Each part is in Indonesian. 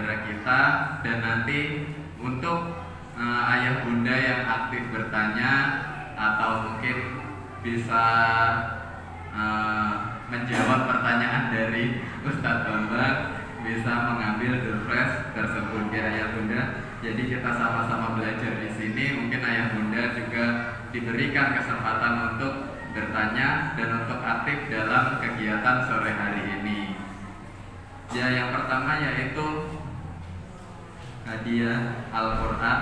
saudara kita. Dan nanti untuk ayah bunda yang aktif bertanya atau mungkin bisa menjawab pertanyaan dari Ustadz Bambang, bisa mengambil doorfresh tersebut ya ayah bunda. Jadi kita sama-sama belajar di sini. Mungkin ayah bunda juga diberikan kesempatan untuk bertanya dan untuk aktif dalam kegiatan sore hari ini. Ya, yang pertama yaitu hadiah Al-Quran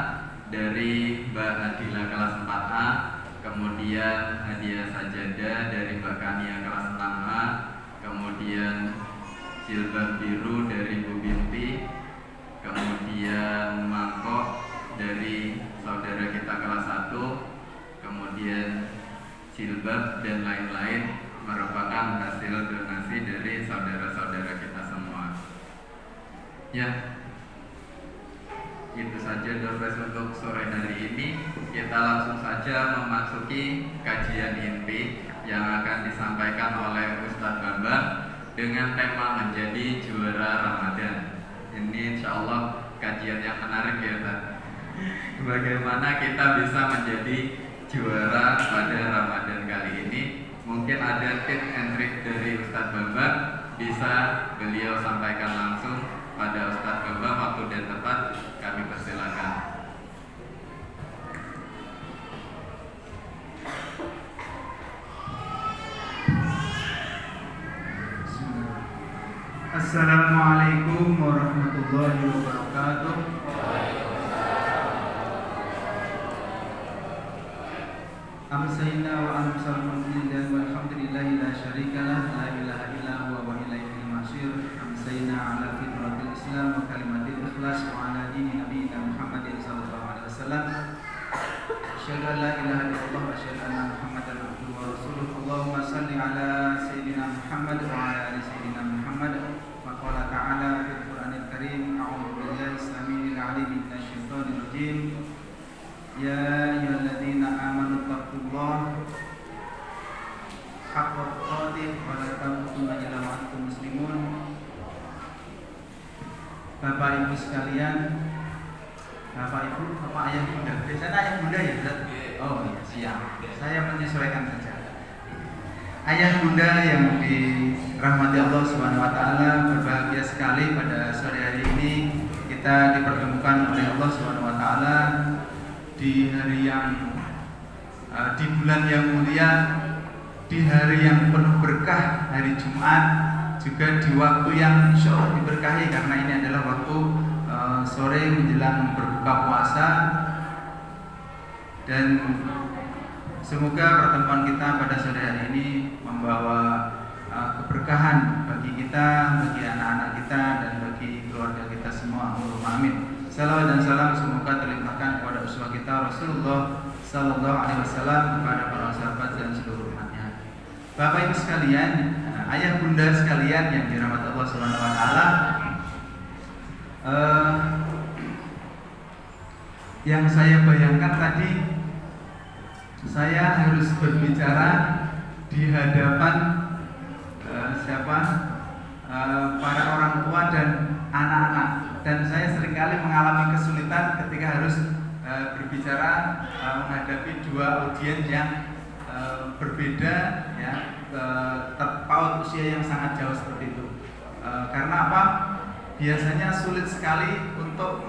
dari Mbak Nadila kelas 4A, kemudian hadiah sajadah dari Mbak Kania kelas 6A, kemudian jilbab biru dari Bu Binti, kemudian mangkok dari saudara kita kelas 1, kemudian jilbab dan lain-lain merupakan hasil donasi dari saudara-saudara kita semua. Ya, itu saja doorfresh untuk sore hari ini. Kita langsung saja memasuki kajian inti yang akan disampaikan oleh Ustadz Bambang dengan tema menjadi juara Ramadan. Ini insya Allah kajian yang menarik ya, Ustaz. Bagaimana kita bisa menjadi juara pada Ramadan kali ini. Mungkin ada tips and trick dari Ustadz Bambang, bisa beliau sampaikan langsung pada Ustadz Bambang. Waktu dan tempat kami persilakan. Assalamualaikum warahmatullahi wabarakatuh. Amsayna wa amsal hamdulillah walhamdulillahi la syarikalah la ilaha illa huwa wa ilaihil masir. Amsayna ala fitratil islam wa kalimatil ikhlas wa ala dini nabiyina Muhammadin sallallahu alaihi wasallam. Asyhadu an la ilaha illallah wa asyhadu anna Muhammadan abduhu wa rasuluh. Allahumma salli ala sayyidina Muhammad wa ala ali sayyidina Muhammad. Wa qala ta'ala fil Qur'anil Karim, a'udzu billahi samii'il 'aliim minasy syaithaanir rajiim. Ya ayyuhalladzina amanu taqullaha haqqa tuqatih wa la tamutunna illa wa antum muslimun. Bapak Ibu sekalian, Bapak Ibu, Bapak Ayah Bunda. Biasanya Ayah Bunda ya, Ustaz? Oh iya, siap. Saya menyesuaikan saja. Ayah Bunda yang dirahmati Allah Subhanahu wa taala, berbahagia sekali pada sore hari ini kita dipertemukan oleh Allah Subhanahu wa taala di hari yang di bulan yang mulia, di hari yang penuh berkah, hari Jumat, juga di waktu yang insya Allah diberkahi karena ini adalah waktu sore menjelang berbuka puasa. Dan semoga pertemuan kita pada sore hari ini membawa keberkahan bagi kita, bagi anak-anak kita, dan bagi keluarga kita semua. Allahumma amin. Salawat dan salam semoga terlimpahkan kepada uswah kita Rasulullah Sallallahu Alaihi Wasallam, kepada para sahabat dan seluruh umatnya. Bapak Ibu sekalian, ayah bunda sekalian yang dirahmati Allah Subhanahu Wa Taala, yang saya bayangkan tadi, saya harus berbicara di hadapan para orang tua dan anak-anak. Dan saya seringkali mengalami kesulitan ketika harus berbicara menghadapi dua audiens yang berbeda, ya, terpaut usia yang sangat jauh seperti itu. Karena apa? Biasanya sulit sekali untuk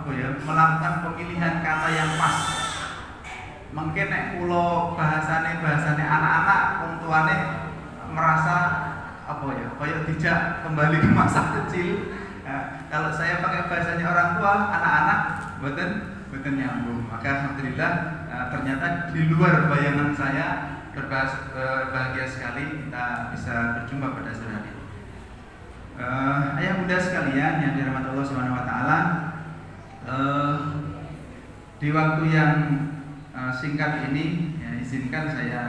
melakukan pemilihan kata yang pas. Mungkin nek kula bahasane anak-anak, wong tuane merasa kayak dijak kembali ke masa kecil. Kalau saya pakai bahasanya orang tua, anak-anak boten nyambung. Maka alhamdulillah ternyata di luar bayangan saya. Berbahagia sekali kita bisa berjumpa pada sore hari ini. Ayah bunda sekalian yang dirahmati Allah Subhanahu Wa Taala, di waktu yang singkat ini, ya, izinkan saya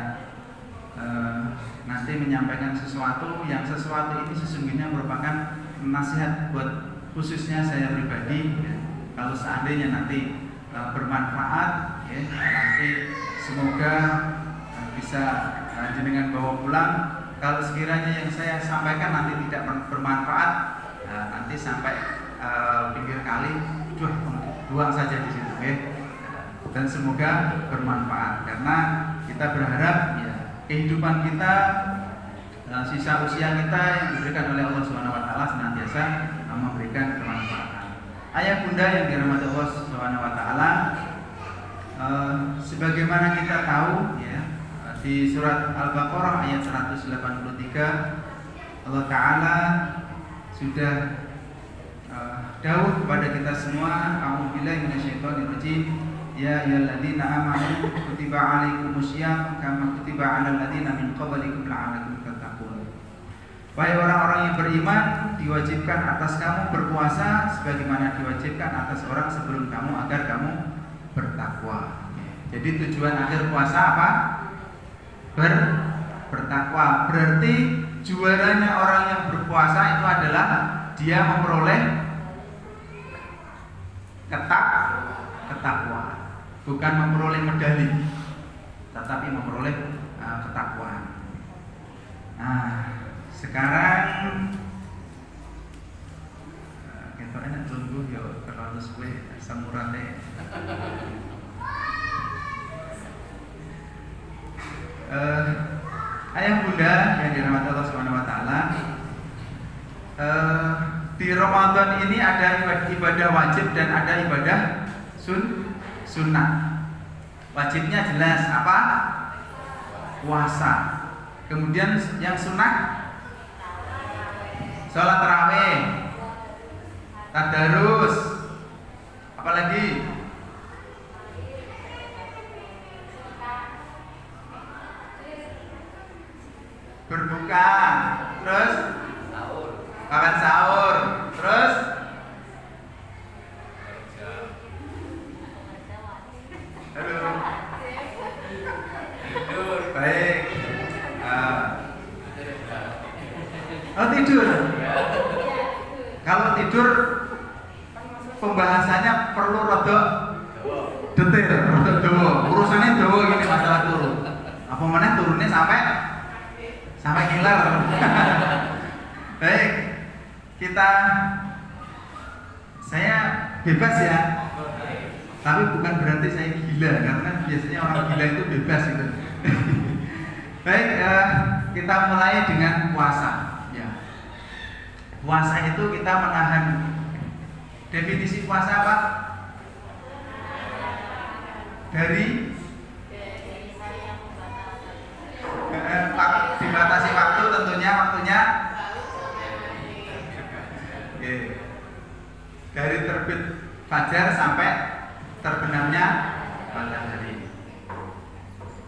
nanti menyampaikan sesuatu ini sesungguhnya merupakan nasihat buat khususnya saya pribadi, ya. Kalau seandainya nanti bermanfaat, ya, nanti semoga bisa jenengan bawa pulang. Kalau sekiranya yang saya sampaikan nanti tidak bermanfaat, nanti sampai pinggir kali, buang saja di situ, ya. Dan semoga bermanfaat karena kita berharap ya kehidupan kita, sisa usia kita yang diberikan oleh Allah Subhanahu Wa Taala senantiasa memberikan kemanfaatan. Ayah bunda yang dirahmati Allah Subhanahu Wa Taala, sebagaimana kita tahu ya, di surat Al-Baqarah ayat 183 Allah Ta'ala sudah dawuh kepada kita semua, a'udzubillahi minasyaitonirrajim, ya ayyuhalladzina amanu kutiba 'alaikumusiyam kama kutiba 'alal ladzina min qablikum la'allakum tattaqun. Wahai orang-orang yang beriman, diwajibkan atas kamu berpuasa sebagaimana diwajibkan atas orang sebelum kamu agar kamu bertakwa. Jadi tujuan akhir puasa apa? Bertakwa. Berarti juaranya orang yang berpuasa itu adalah dia memperoleh ketakwaan, bukan memperoleh medali, tetapi memperoleh ketakwaan. Nah, sekarang kita enak tunggu ya terlalu suwe samurate. Ayah bunda yang dirahmati Allah Subhanahu Wa Taala, di Ramadan ini ada ibadah wajib dan ada ibadah sunnah. Wajibnya jelas apa? Puasa. Kemudian yang sunnah, sholat tarawih, tadarus, apalagi berbuka, terus makan sahur, terus tidur. Baik. Tidur. Kalau tidur pembahasannya perlu rada detil, rada dawa. Urusannya dawa gini masalah turun. Apa mana turunnya sampai ngiler. Baik, saya bebas ya, tapi bukan berarti saya gila, karena biasanya orang gila itu bebas gitu. Baik, kita mulai dengan puasa. Ya. Puasa itu kita menahan. Definisi puasa apa? Dari dibatasi waktu, tentunya waktunya dari terbit fajar sampai terbenamnya matahari.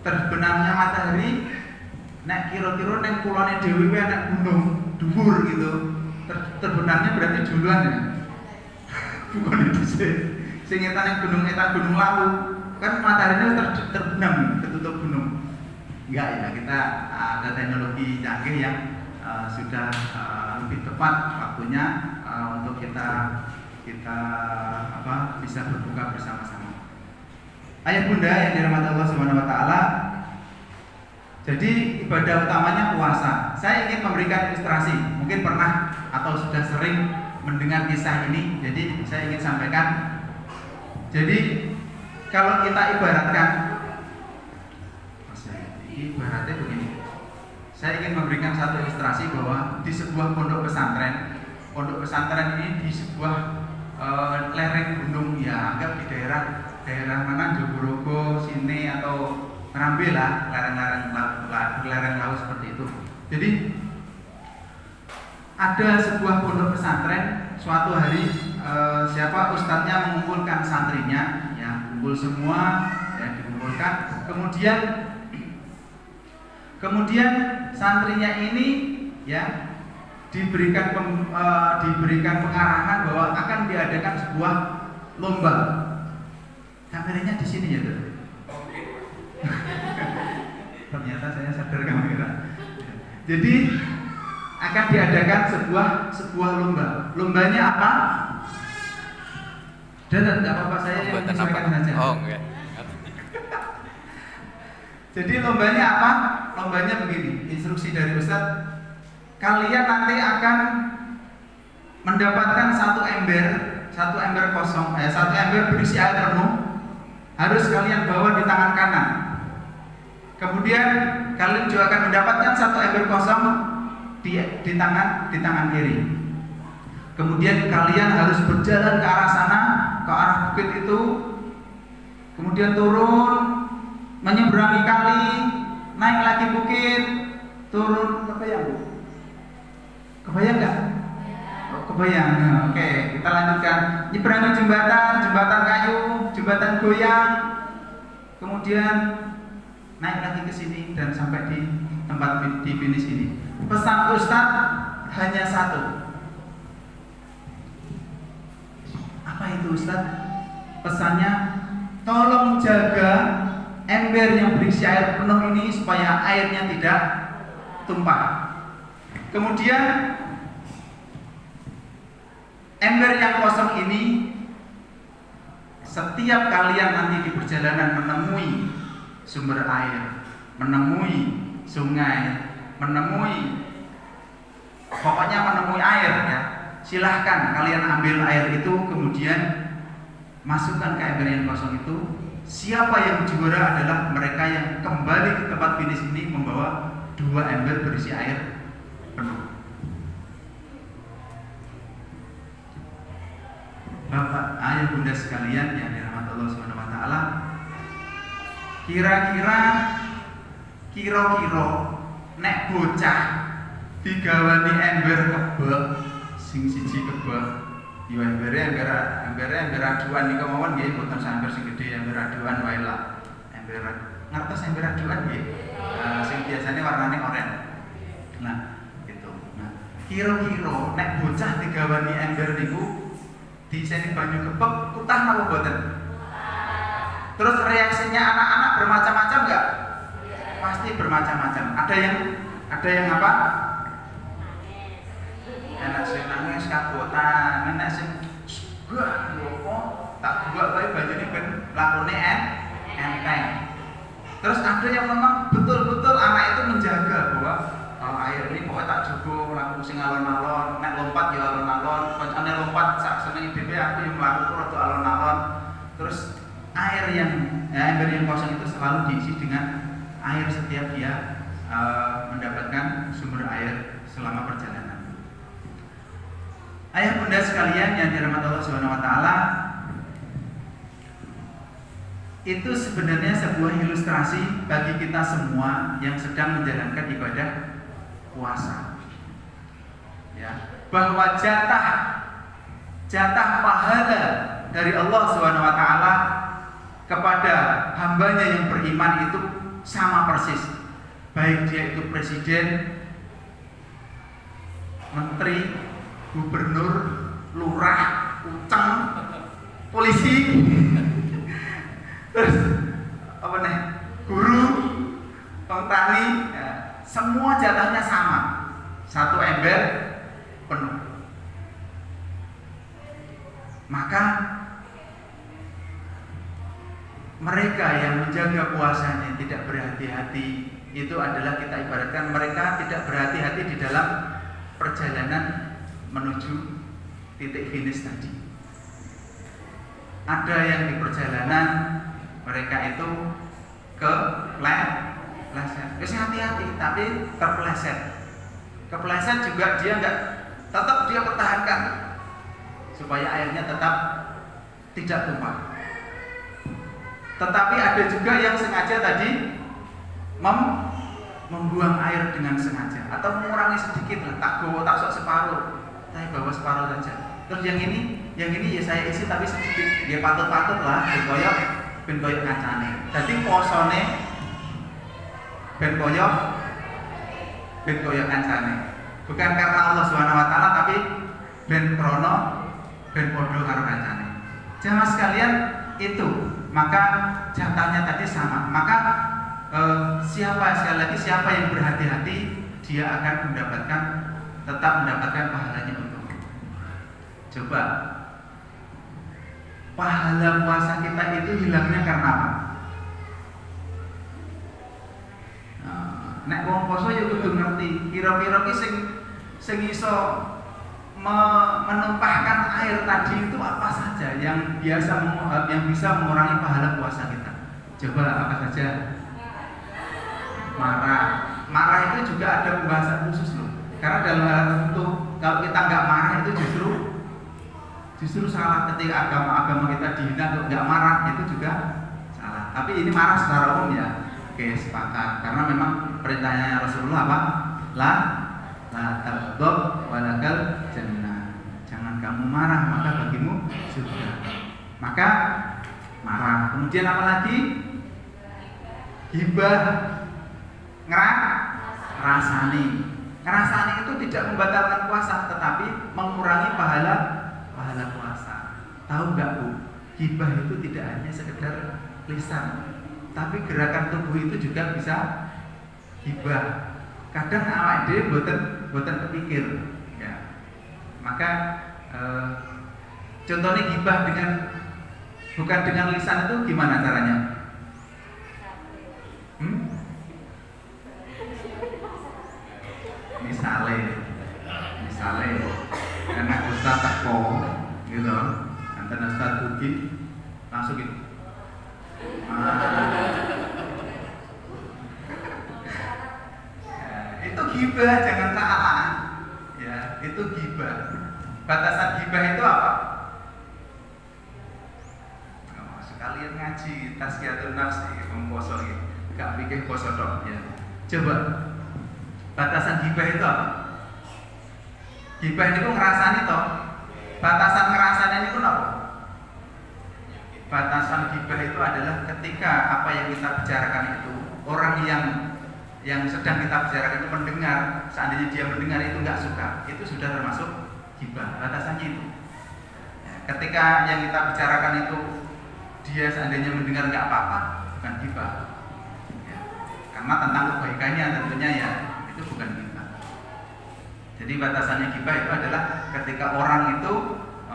Terbenamnya matahari nek kira-kira ning kulone dhewe nek gunung dhuwur gitu. Terbenamnya berarti duluan ya. Bukan itu sih. Sing etan gunung Lawu kan mataharinya terbenam, ketutup gunung. Enggak ya, kita ada teknologi canggih yang sudah lebih tepat waktunya untuk kita bisa berbuka bersama-sama. Ayah bunda yang dirahmati Allah Subhanahu Wa Taala, jadi ibadah utamanya puasa. Saya ingin memberikan ilustrasi, mungkin pernah atau sudah sering mendengar kisah ini. Jadi saya ingin sampaikan. Jadi kalau kita ibaratnya begini, saya ingin memberikan satu ilustrasi bahwa di sebuah pondok pesantren ini di sebuah lereng gunung, ya anggap di daerah mana, Jogorogo, sini atau Ngerambe lah, lereng laut seperti itu. Jadi ada sebuah pondok pesantren, suatu hari ustadznya mengumpulkan santrinya, ya kumpul semua, ya dikumpulkan, kemudian santrinya ini ya diberikan pengarahan bahwa akan diadakan sebuah lomba. Kameranya di sini ya, tuh. Ternyata saya sadar kamera. Jadi akan diadakan sebuah lomba. Lombanya apa? Dan tidak apa-apa, saya yang menyesuaikan saja. Oh, enggak. Jadi lombanya apa? Lombanya begini, instruksi dari Ustadz. Kalian nanti akan mendapatkan satu ember kosong, satu ember berisi air penuh, harus kalian bawa di tangan kanan. Kemudian kalian juga akan mendapatkan satu ember kosong di tangan kiri. Kemudian kalian harus berjalan ke arah sana, ke arah bukit itu, kemudian turun, menyeberangi kali, naik lagi bukit, turun. Kebayang Bu? Kebayang nggak? Oh, kebayang. Oke, kita lanjutkan. Nyeberangi jembatan kayu, jembatan goyang, kemudian naik lagi ke sini dan sampai di tempat di finish ini. Pesan Ustadz hanya satu. Apa itu Ustadz? Pesannya, tolong jaga ember yang berisi air penuh ini supaya airnya tidak tumpah. Kemudian ember yang kosong ini, setiap kalian nanti di perjalanan menemui sumber air, menemui sungai, pokoknya menemui air ya, silahkan kalian ambil air itu, kemudian masukkan ke ember yang kosong itu. Siapa yang juara adalah mereka yang kembali ke tempat finish ini membawa 2 ember berisi air penuh. Bapak, ayah, bunda sekalian yang dirahmati Allah Subhanahu wa taala, kira-kira nek bocah digawani ember kebek sing siji kebek yo ember aduan niku mawon nggih, boten samper sing gedhe, ember aduan wae lah. Ember ngertos ember aduan nggih. Sing biasane warnane oranye. Nah, gitu. Nah, kira-kira nek bocah digawani ember niku diseni banyu kebek kutah napa boten? Terus reaksinya anak-anak bermacam-macam enggak? Pasti bermacam-macam. Ada yang apa? Enak sing nangis kabotan, enak sing gua ngopo tak buat wae banyune ben lakone enteng. Terus ada yang memang betul-betul anak itu menjaga bahwa air ini pokoknya tak jogo mlaku sing alon-alon, nek lompat ya alon-alon, kancane lompat sak senenge dhewe aku yang mlaku rada alon-alon. Terus air ember yang kosong itu selalu diisi dengan air setiap dia mendapatkan sumber air selama perjalanan. Ayah bunda sekalian yang dirahmati Allah Subhanahu wa taala, itu sebenarnya sebuah ilustrasi bagi kita semua yang sedang menjalankan ibadah puasa. Ya, bahwa jatah pahala dari Allah Subhanahu wa taala kepada hambanya yang beriman itu sama persis. Baik dia itu presiden, menteri, gubernur, lurah, uceng, polisi, terus apa nih, guru, petani, ya, semua jatahnya sama, 1 ember penuh. Maka mereka yang menjaga puasanya tidak berhati-hati, itu adalah kita ibaratkan mereka tidak berhati-hati di dalam perjalanan menuju titik finish tadi. Ada yang di perjalanan mereka itu kepleset. Hati-hati, tapi terpleset. Kepleset juga dia tetap dia pertahankan supaya airnya tetap tidak tumpah. Tetapi ada juga yang sengaja tadi membuang air dengan sengaja atau mengurangi sedikit lah, tak sok separuh. Saya bawa separuh saja. Terus yang ini ya saya isi tapi sedikit. Ya patut-patut lah ben koyok ngacane. Dadi posone ben koyok kancane. Bukan karena Allah Subhanahu wa taala tapi ben krono ben padha karo kancane. Jamaah sekalian, itu maka jatahnya tadi sama. Maka siapa yang berhati-hati dia akan tetap mendapatkan pahalanya utuh. Coba pahala puasa kita itu hilangnya karena apa? Nek wong poso ya kudu ngerti kira-kira ki sing iso menumpahkan air tadi itu apa saja yang bisa mengurangi pahala puasa kita? Coba apa saja? Marah. Marah itu juga ada pembahasan khusus loh. Karena dalam hal tertentu kalau kita nggak marah itu justru salah. Ketika agama kita dihina kalau nggak marah itu juga salah. Tapi ini marah secara umum ya. Oke, sepakat. Karena memang perintahnya Rasulullah apa? La taghdab walakal jannah. Jangan kamu marah maka bagimu surga. Maka marah. Kemudian apa lagi? Hibah. Ngerasani itu tidak membatalkan puasa, tetapi mengurangi pahala puasa. Tahu nggak Bu? Hibah itu tidak hanya sekedar lisan, tapi gerakan tubuh itu juga bisa hibah. Kadang awak dhewe boten kepikir, ya. Maka contohnya hibah bukan dengan lisan itu gimana caranya? Misalnya anak ustaz teko gitu, antara ustaz Buki langsung gitu. Itu ghibah, jangan salah. Ya, itu ghibah. Batasan ghibah itu apa? Sekalian ngaji tazkiyatun nafs poso iki. Gak pikir poso tok ya. Coba batasan ghibah itu apa? Ghibah itu ngerasani toh. Batasan ngerasani itu apa? Batasan ghibah itu adalah ketika apa yang kita bicarakan itu orang yang sedang kita bicarakan itu mendengar, seandainya dia mendengar itu nggak suka, itu sudah termasuk ghibah. Batasannya itu. Ketika yang kita bicarakan itu dia seandainya mendengar nggak apa-apa, bukan ghibah. Karena tentang kebaikannya tentunya ya itu bukan ghibah. Jadi batasannya ghibah itu adalah ketika orang itu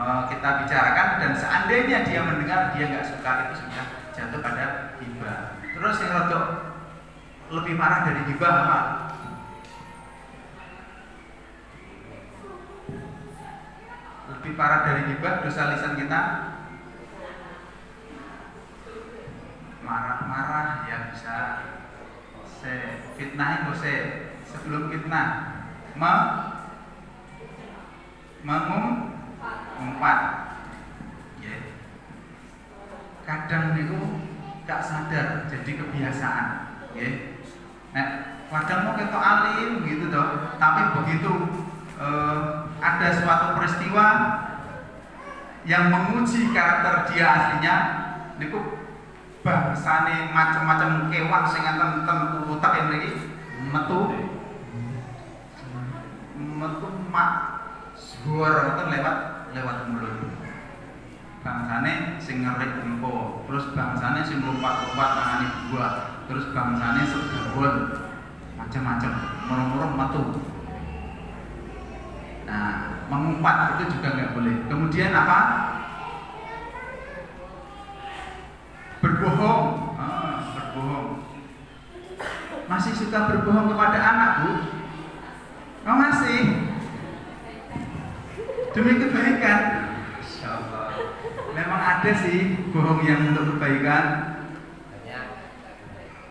kita bicarakan dan seandainya dia mendengar dia nggak suka, itu sudah jatuh pada ghibah. Terus yang rodok lebih parah dari ghibah apa? Lebih parah dari ghibah dosa lisan kita marah-marah ya bisa. Fitnahin sebelum fitnah mengumpat ya. Kadang niku gak sadar jadi kebiasaan ya. Nah, kadang mau ketok alim gitu toh, tapi begitu ada suatu peristiwa yang menguji karakter dia aslinya niku bangsane macam-macam kewan sing enten utak yang mriki metu mak suara itu lewat mulut. Bangsane sing ngerik empo, terus bangsane sing lompat-lompat nangani buah, terus bangsane segawon macam-macam murung-murung metu. Nah, mengumpat itu juga nggak boleh. Kemudian apa? Berbohong. Berbohong. Masih suka berbohong kepada anak, Bu? Oh, masih. Demi kebaikan. Insyaallah. Memang ada sih bohong yang untuk kebaikan.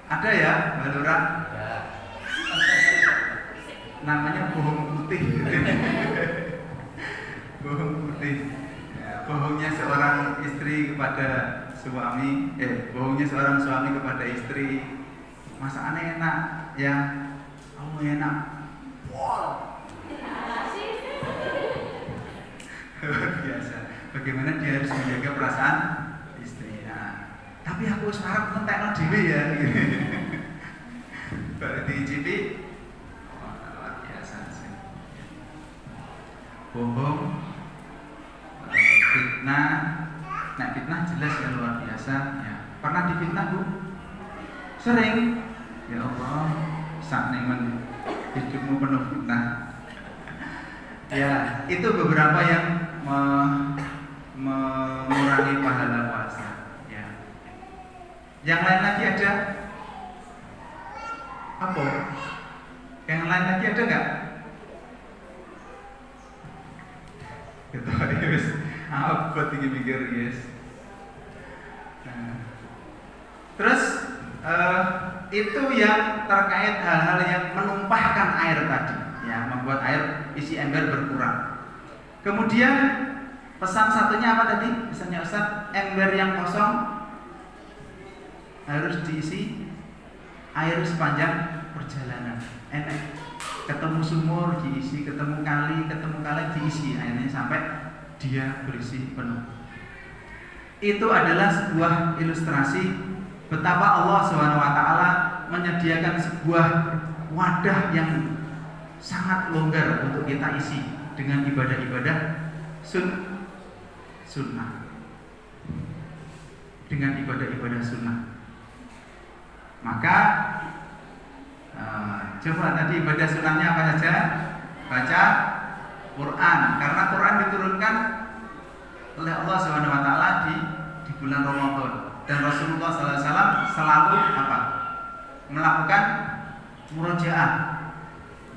Ada ya, Mbak Lura? Ya. Namanya bohong putih. Bohong putih. Ya, bohongnya seorang istri kepada suami, bohongnya seorang suami kepada istri. Masakannya enak, ya. Kamu enak. Wow. Luar biasa. Bagaimana dia harus menjaga perasaan istri. Nah, tapi aku sekarang ngentekno dhewe ya. Baru dicicipi. Luar biasa sih. Bohong, fitnah. Nah, fitnah jelas ya luar biasa. Ya. Pernah difitnah, Bu? Sering. Ya Allah, saknemen hidupmu penuh fitnah. Ya, itu beberapa yang mengurangi pahala puasa. Ya. Yang lain lagi ada? Apa? Yang lain lagi ada nggak? wis abot iki mikir yes. Nah. Terus itu yang terkait hal-hal yang menumpahkan air tadi, ya, membuat air isi ember berkurang. Kemudian pesan satunya apa tadi? Pesannya Ustaz, ember yang kosong harus diisi air sepanjang perjalanan. Enak. Ketemu sumur diisi, ketemu kali diisi airnya sampai dia berisi penuh. Itu adalah sebuah ilustrasi betapa Allah SWT menyediakan sebuah wadah yang sangat longgar untuk kita isi dengan ibadah-ibadah sunnah. Dengan ibadah-ibadah sunnah. Maka coba tadi ibadah sunnahnya apa saja? Baca Quran, karena Quran diturunkan oleh Allah SWT di bulan Ramadan, dan Rasulullah SAW selalu apa? Melakukan murojaah,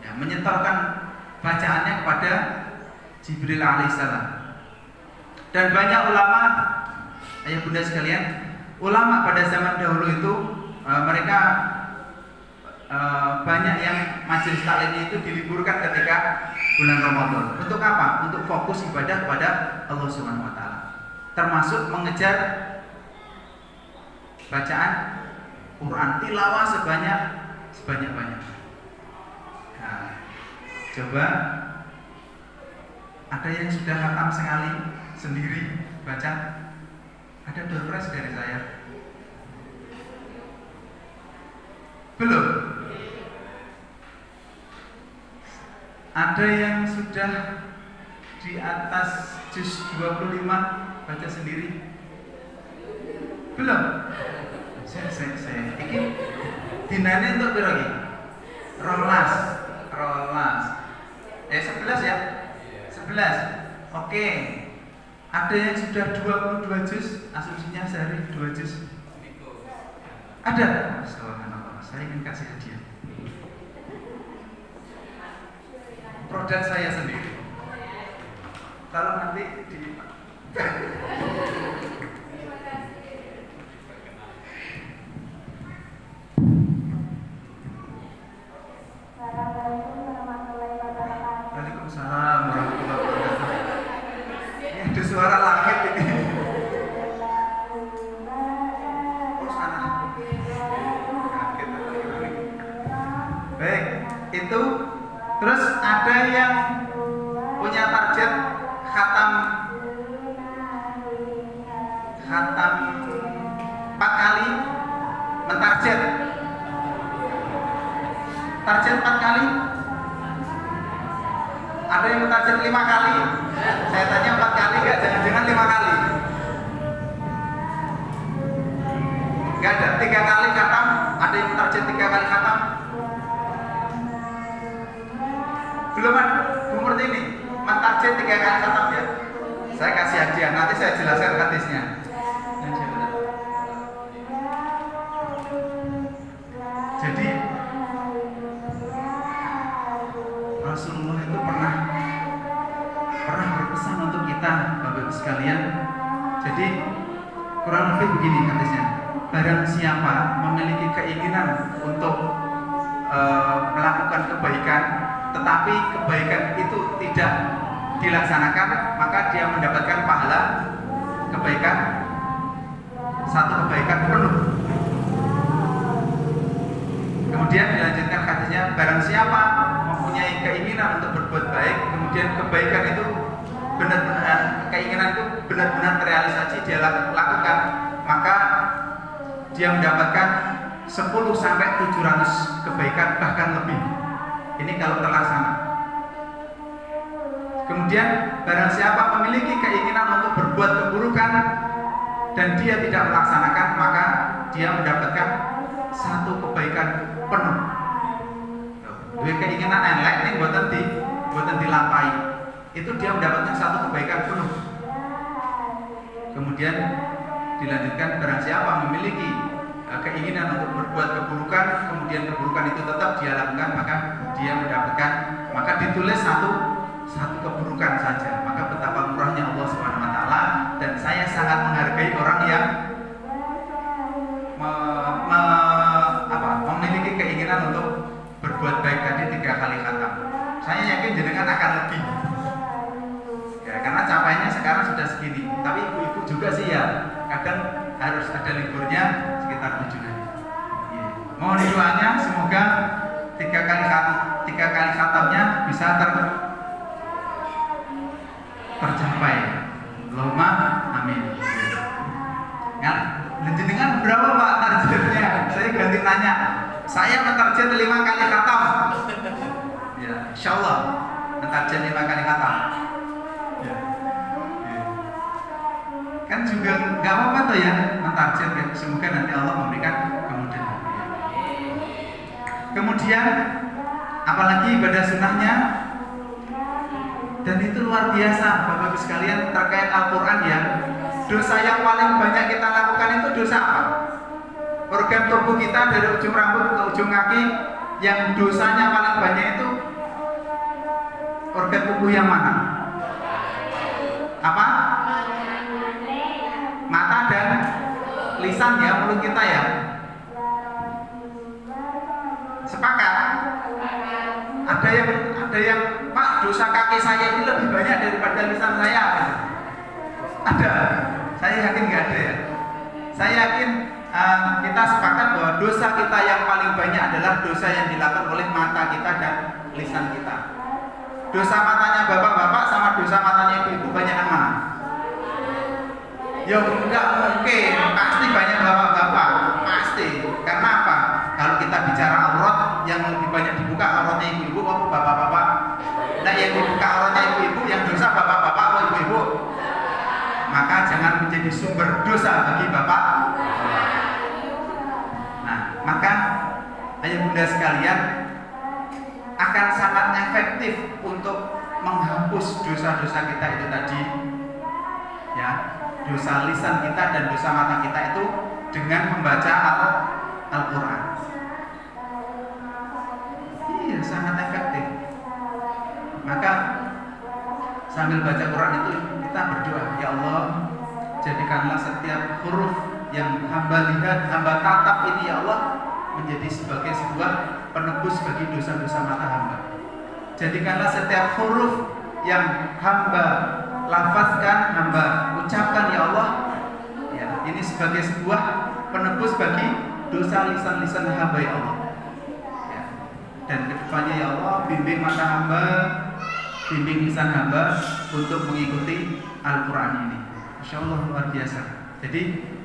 ya, menyetorkan bacaannya kepada Jibril alaihissalam. Dan banyak ulama, ayah bunda sekalian, ulama pada zaman dahulu itu mereka banyak yang majelis taklim itu diliburkan ketika bulan Ramadan. Untuk apa? Untuk fokus ibadah kepada Allah Subhanahu wa taala. Termasuk mengejar bacaan Quran, tilawah sebanyak-banyak. Nah, coba ada yang sudah khatam sekali sendiri baca? Ada doorpress dari saya? Belum? Ada yang sudah di atas juz 25 baca sendiri? Belum? Saya ini dinanya untuk berapa lagi? Rolas 11 ya? 11. Oke. Ada yang sudah 22 juz, asumsinya sehari 2 juz. Ada? Subhanallah, saya ingin kasih hadiah. Produk saya sendiri. Kalau nanti di Waalaikumsalam warahmatullahi wabarakatuh. Ini ada suara langit ini. Oh sana. Kaget. Baik, itu. Terus ada yang punya target khatam 4 kali, mentarget target 4 kali. Ada yang mentarget 5 kali. Saya tanya 4 kali enggak, jangan-jangan 5 kali. Enggak ada, 3 kali khatam. Ada yang mentarget 3 kali khatam. Belum ada. Umur ini mentarget 3 kali khatam ya. Saya kasih hadiah, nanti saya jelaskan hadisnya. Jadi Rasulullah itu pernah berpesan untuk kita, Bapak sekalian. Jadi kurang lebih begini hadisnya. Barang siapa memiliki keinginan untuk melakukan kebaikan, tetapi kebaikan itu tidak dilaksanakan, maka dia mendapatkan pahala kebaikan, satu kebaikan penuh. Kemudian dilanjutkan hadisnya, barang siapa mempunyai keinginan untuk berbuat baik, kemudian kebaikan itu keinginan itu benar-benar terrealisasi, dia lakukan, maka dia mendapatkan 10 sampai 700 kebaikan, bahkan lebih. Ini kalau terlaksana. Kemudian barang siapa memiliki keinginan untuk berbuat keburukan dan dia tidak melaksanakan, maka dia mendapatkan 1 kebaikan penuh. Dua keinginan elek ini buatan dilapai. Itu dia mendapatkan 1 kebaikan penuh. Kemudian dilanjutkan, barang siapa memiliki keinginan untuk berbuat keburukan, kemudian keburukan itu tetap dia lakukan, maka dia mendapatkan, maka ditulis 1 satu keburukan saja, maka betapa murahnya Allah Subhanahu wa taala. Dan saya sangat menghargai orang yang memiliki keinginan untuk berbuat baik tadi 3 kali khatam. Saya yakin jenengan akan lebih. Ya, karena capaiannya sekarang sudah segini. Tapi ibu-ibu juga sih ya, kadang harus ada liburnya sekitar 7 hari. Ya. Mohon doanya semoga 3 kali khatamnya bisa tercapai. Allahumma amin. Ya, jenengan berapa Pak targetnya? Saya ganti nanya. Saya mentarget 5 kali khatam. Ya, insyaallah mentarget 5 kali khatam. Ya. Ya. Kan juga nggak apa-apa tuh ya mentarget ya. Semoga nanti Allah memberikan kemudahan. Kemudian apalagi ibadah sunnahnya, dan itu luar biasa Bapak Ibu sekalian terkait Al-Quran ya. Dosa yang paling banyak kita lakukan itu dosa apa? Organ tubuh kita dari ujung rambut ke ujung kaki, yang dosanya paling banyak itu organ tubuh yang mana? Apa? Mata dan lisan ya, mulut kita ya. Sepakat? Ada yang Pak, dosa kaki saya ini lebih banyak daripada lisan saya. Ada? Saya yakin nggak ada ya. Saya yakin kita sepakat bahwa dosa kita yang paling banyak adalah dosa yang dilakukan oleh mata kita dan lisan kita. Dosa matanya bapak-bapak sama dosa matanya ibu-ibu banyak yang mana? Ya enggak mungkin, pasti banyak bapak-bapak, pasti. Karena apa? Kalau kita bicara aurat, yang lebih banyak dibuka auratnya ibu-ibu atau bapak-bapak? Nah, yang dibuka auratnya ibu-ibu, yang dosa bapak-bapak atau ibu-ibu? Maka jangan menjadi sumber dosa bagi bapak. Nah, maka ayah bunda sekalian, akan sangat efektif untuk menghapus dosa-dosa kita itu tadi, ya, dosa lisan kita dan dosa mata kita itu dengan membaca Al-Quran. Iya, sangat efektif. Maka sambil baca Quran itu kita berdoa, ya Allah, jadikanlah setiap huruf yang hamba lihat, hamba tatap ini ya Allah, menjadi sebagai sebuah penebus bagi dosa-dosa mata hamba. Jadikanlah setiap huruf yang hamba lafazkan, hamba ucapkan ya Allah, ya, ini sebagai sebuah penebus bagi dosa lisan-lisan hamba ya Allah. Ya. Dan kedepannya ya Allah, bimbing mata hamba, bimbing lisan hamba untuk mengikuti Al-Quran ini. Insya Allah luar biasa. Jadi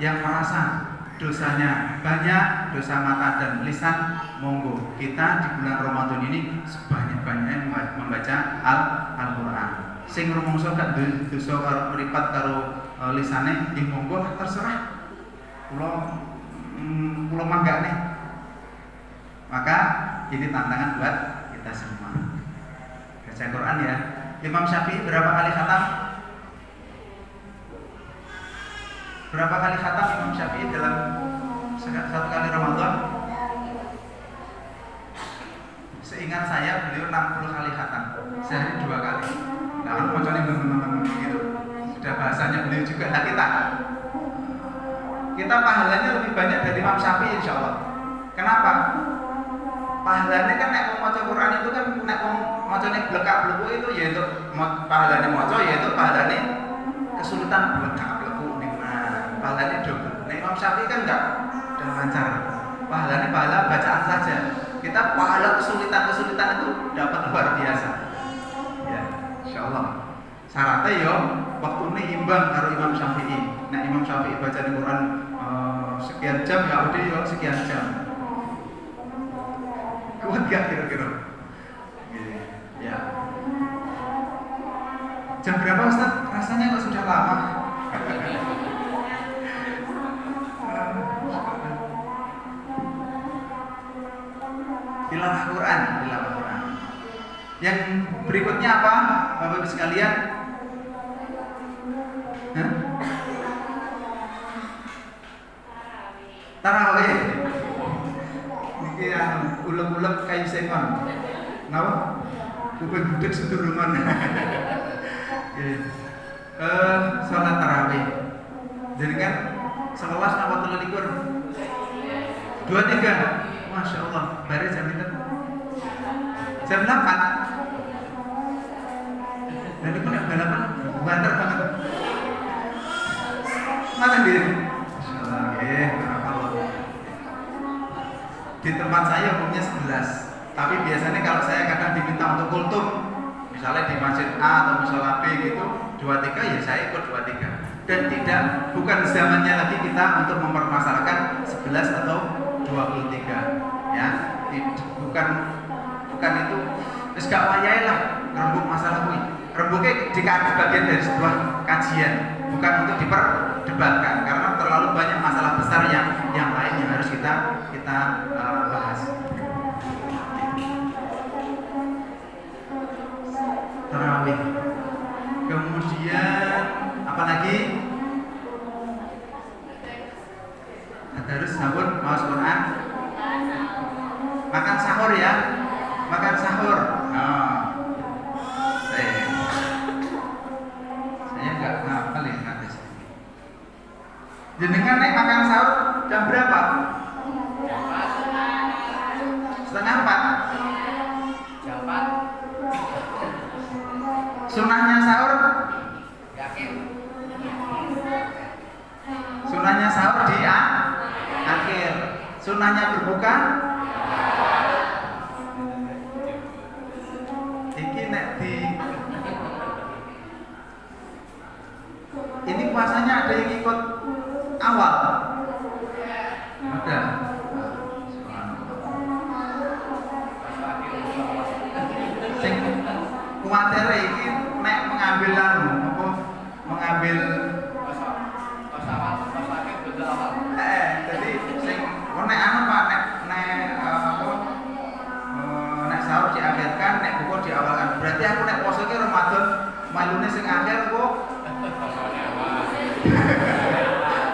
yang merasa dosanya banyak, dosa mata dan lisan, monggo kita di bulan Ramadan ini sebanyak-banyaknya membaca Al-Quran. Sing rumangsa gak dosa karo mripat karo lisane, nggih monggo terserah. Kula manggane. Maka ini tantangan buat kita semua. Baca Quran ya. Imam Syafi'i berapa kali khatam? Berapa kali khatam Imam Syafi'i dalam satu kali Ramadan? Seingat saya beliau 60 kali khatam, sehari 2 kali. Nah, kan macamnya gitu. Sudah bahasanya beliau juga. Nah, kita pahalanya lebih banyak dari Imam Syafi'i insya Allah. Kenapa? Pahalanya kan nek wong maca Quran itu kan nek wong macane blekak-bleku itu yaitu pahalanya maca yaitu pahalanya kesulitan blekak-bleku ning pahalanya double. Nek Imam Syafi'i kan enggak dan lancar. Pahalanya pahala bacaan saja. Kita pahala kesulitan-kesulitan itu dapat luar biasa. Ya, insyaallah. Syaratnya yo waktune imbang karo Imam Syafi'i. Nek Imam Syafi'i baca Quran sekian jam ya udah yo sekian jam. Kuat gak kira-kira? Ya. Jam berapa Ustaz? Rasanya kok sudah lama. Tilawah Quran. Yang berikutnya apa, Bapak Ibu sekalian? Tarawih. Niki ulek-ulek kayu sengon. Napa? kuping budek sedurungan. Salat tarawih. Jadi kan 11 apa 23? 23. Masya Allah. Bare jam itu. Jam 8. Dan itu nek balapan banter banget. Mana dia? Masya Allah. Di tempat saya umumnya 11. Tapi biasanya kalau saya kadang diminta untuk kultum, misalnya di masjid A atau musola B gitu 23 ya saya ikut 23. Dan bukan zamannya lagi kita untuk mempermasalahkan 11 atau 23 ya. Bukan itu wis gak wayahe lah rembuk masalah kuwi. Rembuknya jika ada bagian dari sebuah kajian, bukan untuk diperdebatkan karena terlalu banyak masalah besar yang lain yang harus kita bahas. Tarawih. Kemudian apa lagi? Tadarus sahur, maos Quran. Makan sahur ya. Makan sahur. Saya enggak hafal ya hadis. Jenengan naik makan sahur jam berapa? Setengah 4. Jam 4. Sunahnya sahur? Yakin. Sunahnya sahur di akhir. Sunahnya berbuka? Iki nek di ini puasanya ada yang ikut awal? Ada. Sing kuwatir iki nek mengambil mengambil jadi sing nek Pak nek sahur diakhirkan, nek buka diawalkan. Berarti aku nek poso iki Ramadan malune sing akhir kok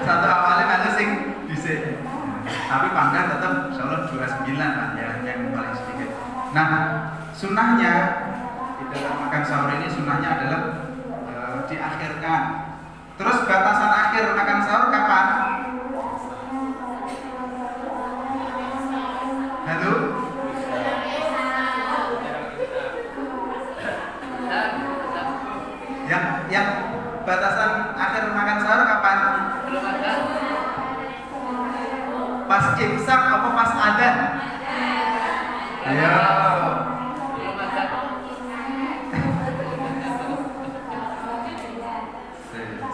satu awalnya malu sing dhisik. Tapi pangkat tetap insyaallah 29 Pak ya, yang paling sedikit. Nah, sunahnya di dalam makan sahur ini sunahnya adalah diakhirkan. Terus batasan akhir makan sahur kapan? Halo? Yang batasan akhir makan sahur kapan? Belum ada. Pas imsak apa pas adzan? Ayo. Belum ada.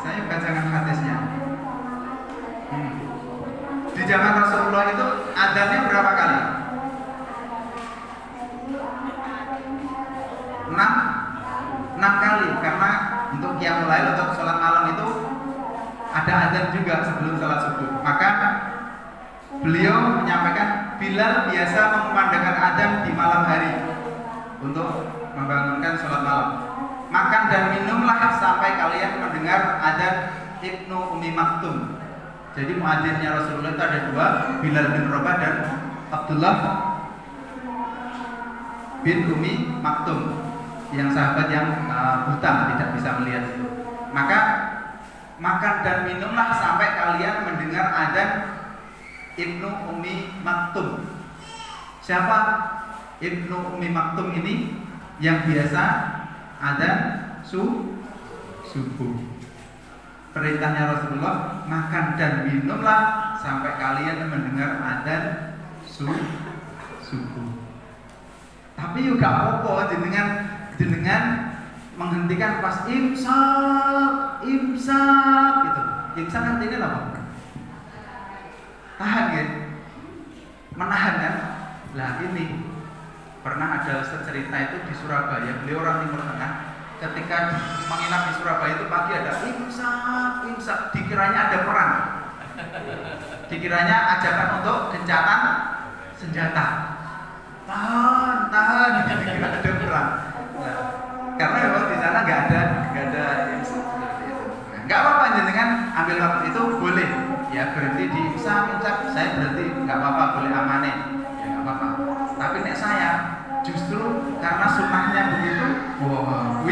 Saya bacakan hadisnya. Di zaman Rasulullah itu adzannya berapa kali? 6 kali, karena untuk qiyamul lail atau sholat malam itu ada adzan juga sebelum sholat subuh. Maka beliau menyampaikan Bilal biasa mengumandangkan adzan di malam hari untuk membangunkan sholat malam. Makan dan minumlah sampai kalian mendengar adzan Ibnu Ummi Maktum. Jadi muadzinnya Rasulullah itu ada 2, Bilal bin Rabah dan Abdullah bin Ummi Maktum, yang sahabat yang buta, tidak bisa melihat itu. Maka makan dan minumlah sampai kalian mendengar adzan Ibnu Ummi Maktum. Siapa Ibnu Ummi Maktum ini? Yang biasa adzan subuh. Perintahnya Rasulullah, makan dan minumlah sampai kalian mendengar adzan subuh. Tapi juga apa jenengan menghentikan pas imsak gitu. Imsak artinya apa? Tahan ya, menahan kan? Lah ini pernah ada cerita itu di Surabaya, beliau orang Timur Tengah. Ketika menginap di Surabaya itu pagi ada imsak, dikiranya ada perang, dikiranya ajakan untuk gencatan senjata. Tahan, dikira ada perang. Nah, karena memang di sana nggak ada imsak seperti itu. Nggak apa-apa jenengan ambil waktu itu boleh. Ya berhenti di imsak, saya berhenti nggak apa-apa, boleh amane, ya nggak apa-apa. Tapi nek saya justru karena sunnahnya begitu. Wah,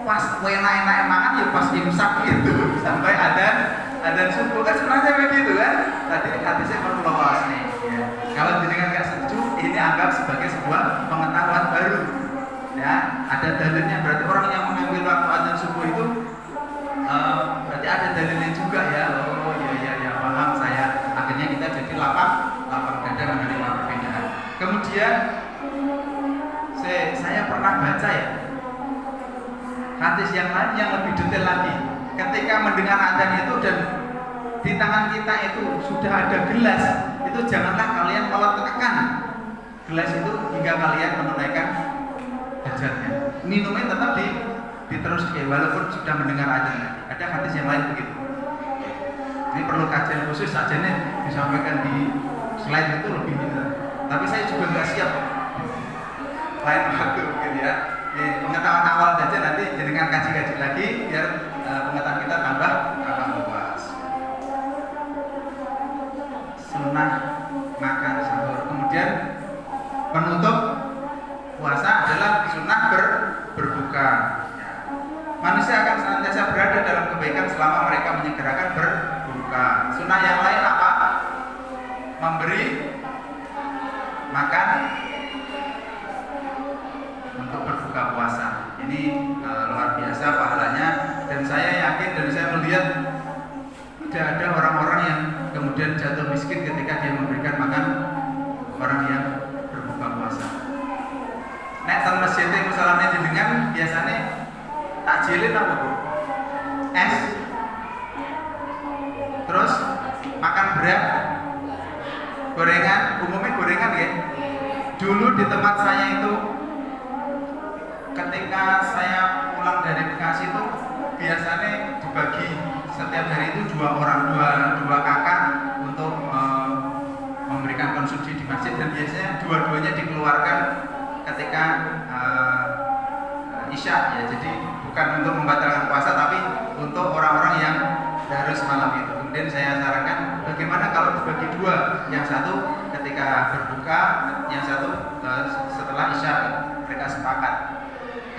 pas enak-enak makan ya pas imsak gitu sampai adan subuh kan sunnahnya begitu kan. Tadi hadisnya berpulau nih. Ya. Kalau jenengan nggak setuju, ini anggap sebagai sebuah pengetahuan baru. Ya, ada dalilnya, berarti orang yang mengambil waktu adzan subuh itu berarti ada dalilnya juga ya. Oh ya paham saya. Akhirnya kita jadi lapang dada menerima perbedaan. Kemudian saya pernah baca ya hadis yang lain yang lebih detail lagi. Ketika mendengar adzan itu dan di tangan kita itu sudah ada gelas, itu janganlah kalian meletakkan gelas itu hingga kalian menunaikan hajatnya. Minumnya tetap diteruskan walaupun sudah mendengar adzan. Ada hadis yang lain begitu. Ini perlu kajian khusus saja nih, disampaikan di slide itu lebih detail. Tapi saya juga nggak siap. Lain waktu mungkin ya. Pengetahuan awal saja, nanti dengan kaji-kaji lagi biar pengetahuan kita tambah luas. Sunnah makan sahur. Kemudian penutup puasa adalah sunnah berbuka. Ya. Manusia akan senantiasa berada dalam kebaikan selama mereka menyegerakan berbuka. Sunnah yang lain apa? Memberi makan untuk berbuka puasa. Ini luar biasa pahalanya, dan saya yakin dan saya melihat tidak ada orang-orang yang kemudian jatuh miskin ketika dia memberikan makan orang yang berbuka puasa. Nek teng masjid itu misalnya jenengan biasanya takjilin apa Bu? Es. Terus makan berat, gorengan, umumnya gorengan ya. Dulu di tempat saya itu ketika saya pulang dari Bekasi itu biasanya dibagi setiap hari itu dua kakak untuk memberikan konsumsi di masjid, dan biasanya dua-duanya dikeluarkan ketika isya ya. Jadi bukan untuk membatalkan puasa tapi untuk orang-orang yang harus malam itu. Kemudian saya sarankan bagaimana kalau dibagi dua, yang satu ketika berbuka, yang satu setelah isya. Mereka sepakat.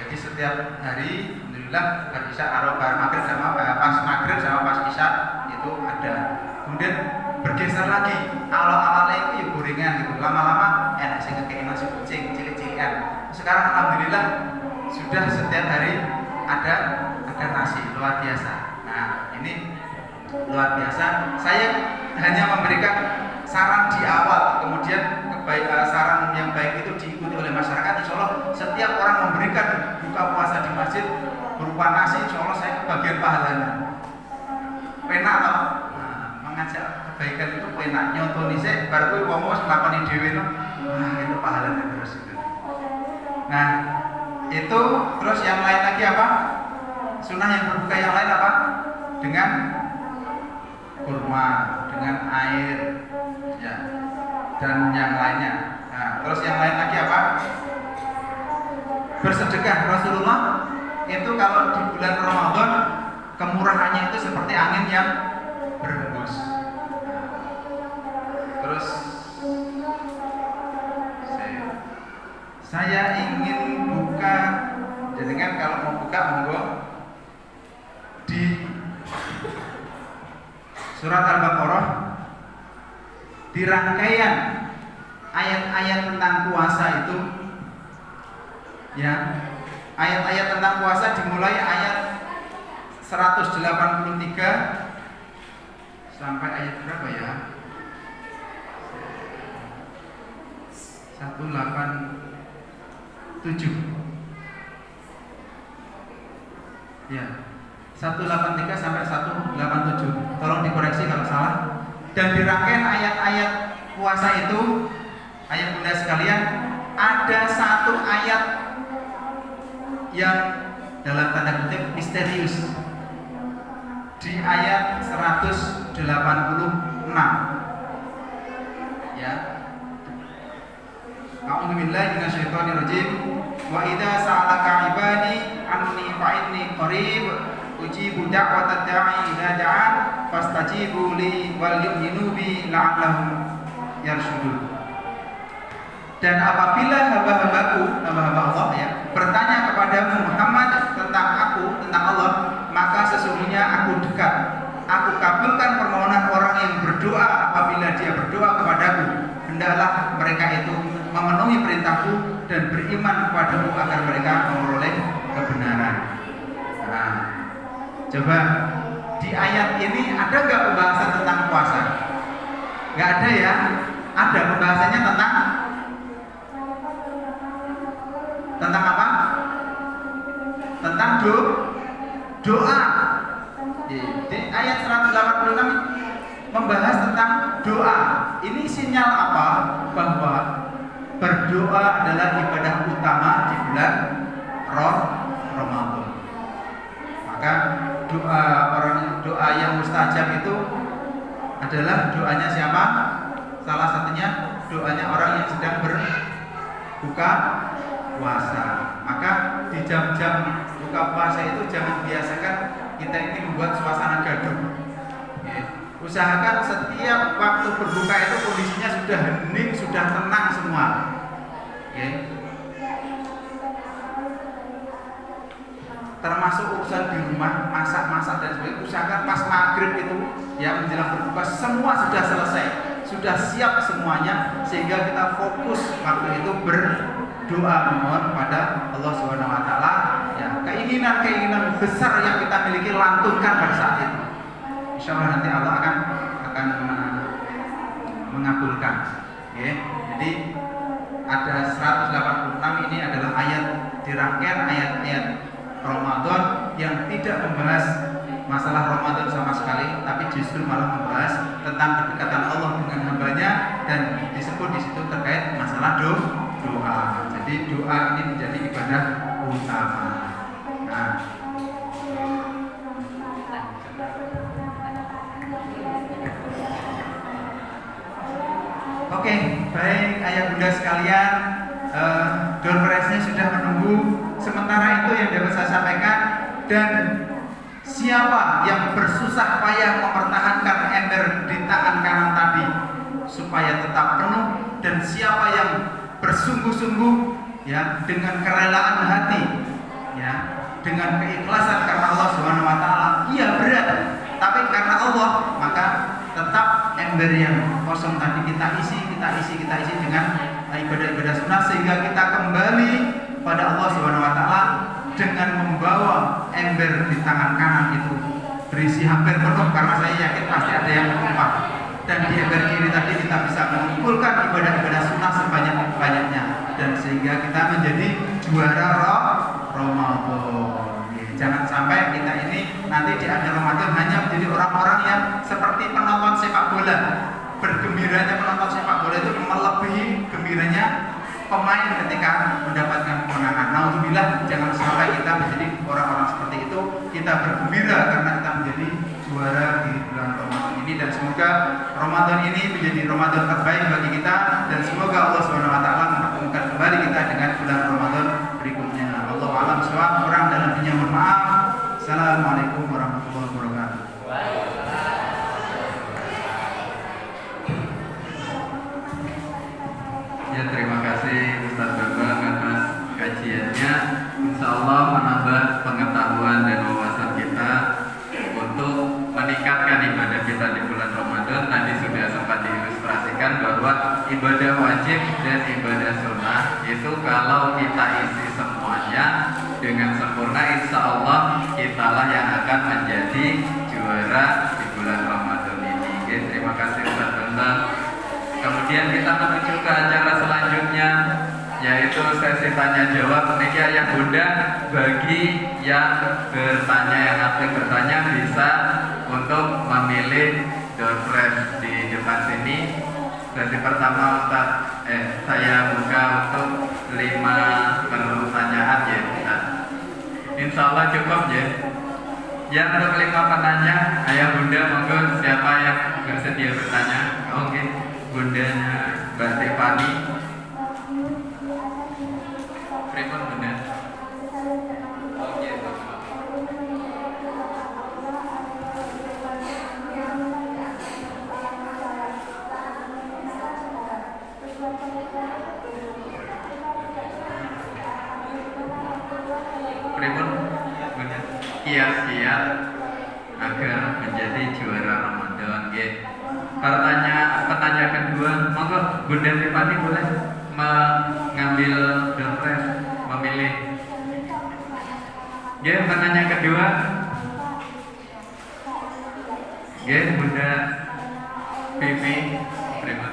Jadi setiap hari alhamdulillah pas isya bar maghrib sama pas maghrib sama pas isya itu ada. Kemudian bergeser lagi, awalnya itu ya gorengan gitu, lama-lama enak sih ngekei nasi kucing cilik-cilikan. Sekarang alhamdulillah sudah setiap hari ada nasi, luar biasa. Nah ini luar biasa. Saya hanya memberikan saran di awal, kemudian saran yang baik itu diikuti oleh masyarakat. Insya Allah setiap orang memberikan buka puasa di masjid berupa nasi, insya Allah saya kebagian pahalanya. Penak loh, mengajak kebaikan itu penak. Nyontoni sih, baru gue ngomong selapani dewi itu, itu pahalanya terus itu. Nah itu terus yang lain lagi apa? Sunnah yang berbuka yang lain apa? Dengan kurma, dengan air, ya, dan yang lainnya. Nah, terus yang lain lagi apa? Bersedekah. Rasulullah itu kalau di bulan Ramadan kemurahannya itu seperti angin yang berhembus. Terus saya ingin buka, dengan kalau mau buka monggo di surat Al-Baqarah, di rangkaian ayat-ayat tentang puasa itu ya, ayat-ayat tentang puasa dimulai ayat 183 sampai ayat berapa ya? 187 ya, 183 sampai 187. Tolong dikoreksi kalau salah. Dan di rangkaian ayat-ayat puasa itu, ayat bunda sekalian, ada satu ayat yang dalam tanda kutip misterius di ayat 186 ya. A'udzubillahi minasyaitonirrajim. Wa idza sa'alaka 'ibadi anni fa inni qarib ujibu da'watad da'i idza da'an fastajibu li wal yu'minu bi la'allahum yarshudun. Dan apabila hamba-hambaku, hamba-hamba Allah ya, bertanya kepada Muhammad tentang aku, tentang Allah, maka sesungguhnya aku dekat. Aku kabulkan permohonan orang yang berdoa apabila dia berdoa kepadaku. Hendaklah mereka itu memenuhi perintahku dan beriman kepadamu agar mereka memperoleh kebenaran. Nah, coba di ayat ini ada nggak pembahasan tentang puasa? Nggak ada ya. Ada pembahasannya tentang apa? Tentang doa. Di ayat 186 membahas tentang doa. Ini sinyal apa? Bahwa berdoa adalah ibadah utama di bulan Ramadan. Maka doa yang mustajab itu adalah doanya siapa? Salah satunya doanya orang yang sedang berbuka puasa. Maka di jam-jam buka puasa itu jangan biasakan kita ini membuat suasana gaduh. Usahakan setiap waktu berbuka itu kondisinya sudah hening, sudah tenang semua. Termasuk urusan di rumah, masak-masak dan sebagainya. Usahakan pas maghrib itu ya menjelang berbuka semua sudah selesai, sudah siap semuanya, sehingga kita fokus waktu itu berdoa memohon kepada Allah Subhanahu Wa Taala. Ya, keinginan besar yang kita miliki lantunkan pada saat itu. Insya Allah nanti Allah akan mengabulkan. Jadi ada 186 ini adalah ayat di rangkaian ayat-ayat Ramadan yang tidak membahas masalah Ramadan sama sekali, tapi justru malah membahas tentang kedekatan Allah dengan hambanya, dan disebut di situ terkait masalah doa. Jadi doa ini menjadi ibadah utama. Nah, oke, baik ayah bunda sekalian, door prize-nya sudah menunggu. Sementara itu yang dapat saya sampaikan, dan siapa yang bersusah payah mempertahankan ember di tangan kanan tadi supaya tetap penuh, dan siapa yang bersungguh-sungguh ya dengan kerelaan hati ya, dengan keikhlasan karena Allah Subhanahu Wa Taala, iya berat, tapi karena Allah, maka tetap ember yang kosong tadi kita isi dengan ibadah-ibadah sunnah, sehingga kita kembali pada Allah Subhanahu Wa Taala dengan membawa ember di tangan kanan itu berisi hampir penuh, karena saya yakin pasti ada yang menumpah, dan di ember kiri tadi kita bisa mengumpulkan ibadah-ibadah sunnah sebanyak-banyaknya, dan sehingga kita menjadi juara Ramadan. Jangan sampai kita ini nanti di akhir Ramadan hanya menjadi orang-orang yang seperti penonton sepak bola. Bergembiranya penonton sepak bola itu melebihi gembiranya pemain ketika mendapatkan kemenangan. Nauzubillah, jangan sampai kita menjadi orang-orang seperti itu. Kita bergembira karena kita menjadi juara di bulan Ramadan ini, dan semoga Ramadan ini menjadi Ramadan terbaik bagi kita, dan semoga Allah Subhanahu Wa Taala mempertemukan kembali kita dengan bulan Ramadan berikutnya. Allahu a'lam bishawab. Kurang dalam dunia mohon maaf. Assalamualaikum warahmatullahi wabarakatuh. Ya, terima kasih Ustaz Bambang atas kajiannya. Insya Allah menambah pengetahuan dan wawasan kita untuk meningkatkan ibadah kita di bulan Ramadan. Tadi sudah sempat diilustrasikan bahwa ibadah wajib dan ibadah sunnah itu kalau kita isi semuanya dengan sempurna, insya Allah kitalah yang akan menjadi juara di bulan Ramadan ini. Oke, terima kasih Ustaz Bambang. Kemudian kita menuju ke acara selanjutnya, yaitu sesi tanya jawab. Niki ayah bunda, bagi yang bertanya, yang aktif bertanya, bisa untuk memilih door prize di depan sini. Sesi pertama saya buka untuk 5 pertanyaan ya Ustaz. Insya Allah cukup ya. Yang untuk 5 penanya, ayah bunda monggo siapa yang bersedia bertanya? Oke, bundanya Mbak Stefani. Pripun bunda? Oke, agar menjadi juara Ramadan. Pertanyaan kedua, monggo Bunda Tiffany boleh mengambil door prize, memilih. Pertanyaan kedua. Bunda Vivi, terima.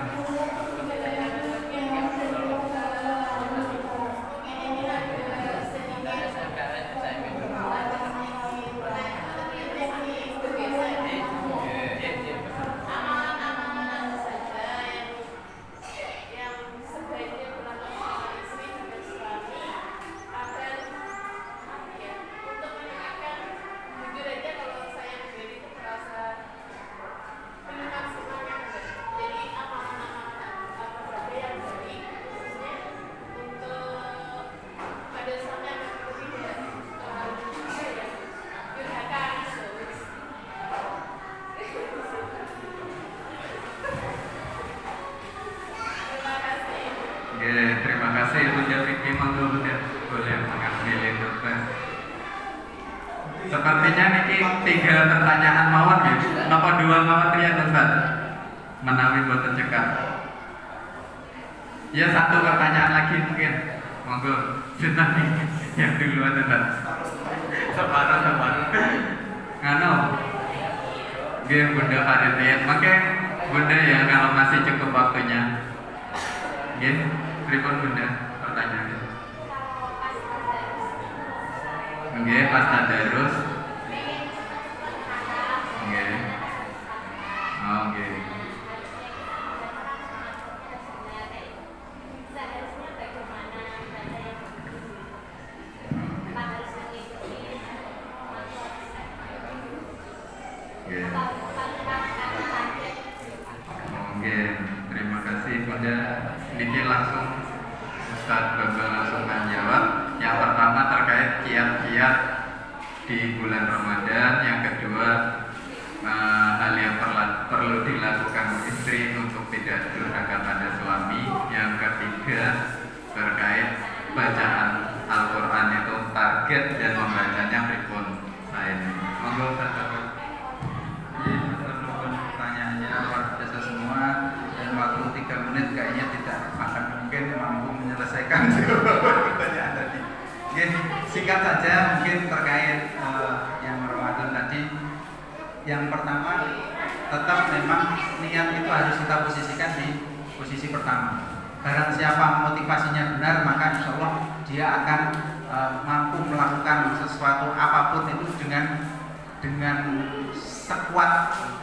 Terima kasih Bunda Vicky, monggo Bunda boleh mengambil itu. Sepertinya niki 3 pertanyaan mawon ya. Napa 2 mawon ya Ustaz? Menawi boten cekak. Ya 1 pertanyaan lagi mungkin. Monggo sinten yang duluan Ustaz. Separuh. Ngano. Bunda Faridiyat. Maka Bunda ya kalau masih cukup waktunya. Pripun Bunda pertanyaannya? Pas tadarus. Terima kasih Bunda. Niki langsung Ustaz Bambang langsung menjawab. Yang pertama terkait kiat-kiat di bulan Ramadan. Yang kedua hal yang perlu dilakukan istri untuk tidak durhaka pada suami. Yang ketiga terkait bacaan Al-Quran itu target dan membacanya pripun. Saya ini monggo Ustaz Bambang. Pertanyaannya luar biasa semua dan waktu 3 menit kayaknya tidak akan mungkin mampu menyelesaikan pertanyaan tadi. Singkat saja mungkin terkait yang Ramadan tadi. Yang pertama, tetap memang niat itu harus kita posisikan di posisi pertama. Barang siapa motivasinya benar, maka insya Allah dia akan mampu melakukan sesuatu apapun itu dengan sekuat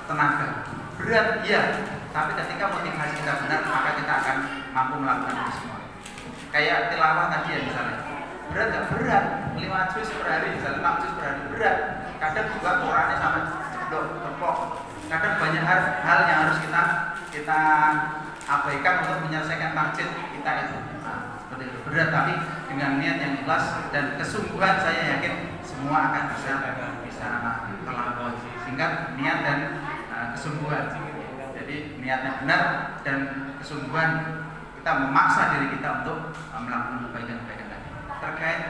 tenaga. Berat iya, tapi ketika motivasi kita benar, maka kita akan mampu melakukan itu semua. Kayak tilawah tadi ya misalnya, berat nggak berat, 5 juz per hari, misalnya 6 juz per hari berat. Kadang juga Qurannya sampai tepok. Kadang banyak hal yang harus kita abaikan untuk menyelesaikan target kita itu. Seperti itu berat, tapi dengan niat yang ikhlas dan kesungguhan saya yakin semua akan bisa terlampaui. Singkat, niat dan kesungguhan. Jadi niatnya benar dan kesungguhan, kita memaksa diri kita untuk melakukan kebaikan-kebaikan tadi. Terkait